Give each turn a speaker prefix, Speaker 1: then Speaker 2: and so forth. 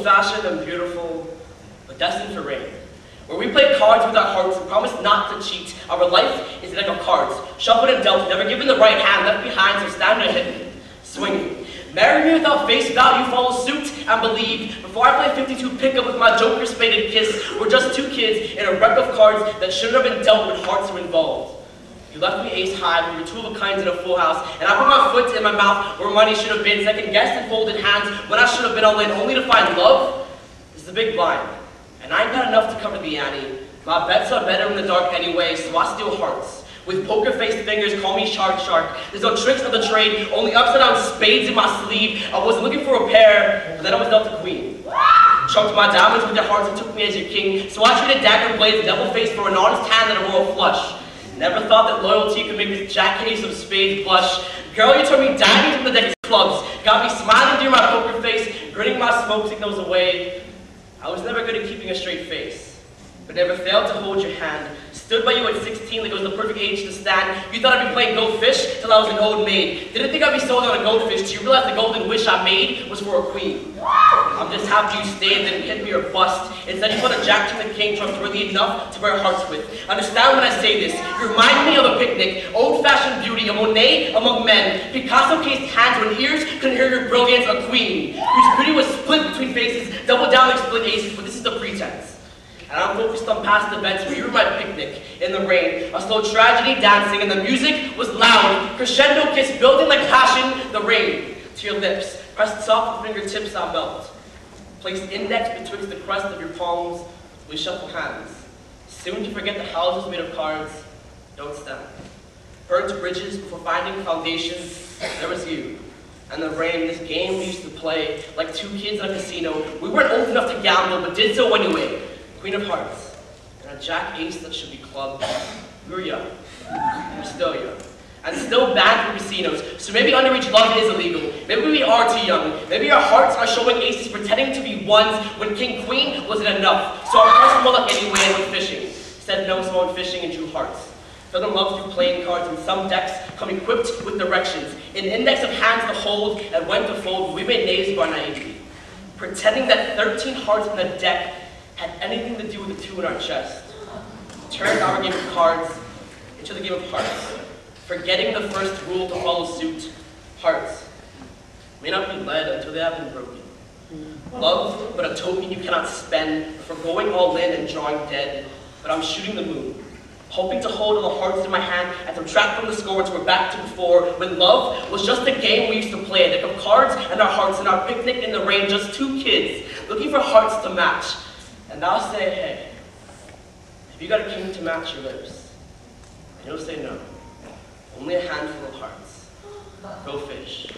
Speaker 1: old-fashioned and beautiful, but destined for rain. Where we play cards with our hearts and promise not to cheat. Our life is a deck of cards, shuffled and dealt, never given the right hand, left behind, so stand or hidden, swinging. Marry me without face, without you follow suit and believe. Before I play 52 pickup with my joker spaded kiss, we're just two kids in a wreck of cards that shouldn't have been dealt when hearts were involved. You left me ace high, we were two of a kind in a full house, and I put my foot in my mouth where money should have been, second guessed and folded hands when I should have been all in, only to find love is the big blind. And I ain't got enough to cover the ante. My bets are better in the dark anyway, so I steal hearts. With poker-faced fingers, call me shark. There's no tricks of the trade, only upside-down spades in my sleeve. I was looking for a pair, but then I was dealt a queen. Chunked my diamonds with your hearts and took me as your king, so I traded dagger blades and devil face for an honest hand and a royal flush. Never thought that loyalty could make this jack ace of spades blush. Girl, you turned me diamonds from the deck of clubs, got me smiling through my poker face, grinning my smoke signals away. I was never good at keeping a straight face, but never failed to hold your hand. Stood by you at 16 like it was the perfect age to stand. You thought I'd be playing Go Fish till I was an old maid. Didn't think I'd be sold on a goldfish till you realized the golden wish I made was for a queen. I'm just happy you stayed, didn't hit me or bust. Instead you put a jack to the king, trustworthy enough to wear hearts with. Understand when I say this, you remind me of a picnic, old-fashioned beauty, a Monet among men. Picasso-cased hands when ears couldn't hear your brilliance, a queen, whose beauty was split between faces, double down like split aces, but this is the pretense. And I'm focused on past events where you were my picnic in the rain, a slow tragedy dancing, and the music was loud. Crescendo kiss building like passion, the rain to your lips, pressed soft with fingertips I melt. Placed index betwixt the crest of your palms, we shuffle hands. Soon to forget the houses made of cards, don't stand. Burnt bridges before finding foundations, there was you. And the rain, this game we used to play, like two kids in a casino. We weren't old enough to gamble, but did so anyway. Queen of hearts, and a jack ace that should be clubbed. We were young. We're still young. And still banned from casinos, so maybe underage love is illegal. Maybe we are too young. Maybe our hearts are showing aces pretending to be ones when king queen wasn't enough. So I pressed more luck anyway and went fishing. Said no, so I went fishing and drew hearts. Fell in love through playing cards, and some decks come equipped with directions. An index of hands to hold and when to fold, we made knaves of our naivety. Pretending that 13 hearts in a deck had anything to do with the two in our chest. Turned our game of cards into the game of hearts, forgetting the first rule to follow suit. Hearts may not be led until they have been broken. Love, but a token you cannot spend, for going all in and drawing dead. But I'm shooting the moon, hoping to hold all the hearts in my hand and subtract from the score to we're back to before, when love was just a game we used to play, a deck of cards and our hearts and our picnic in the rain, just two kids looking for hearts to match. And I'll say, hey, have you got a king to match your lips? And you'll say no. Only a handful of hearts. Go fish.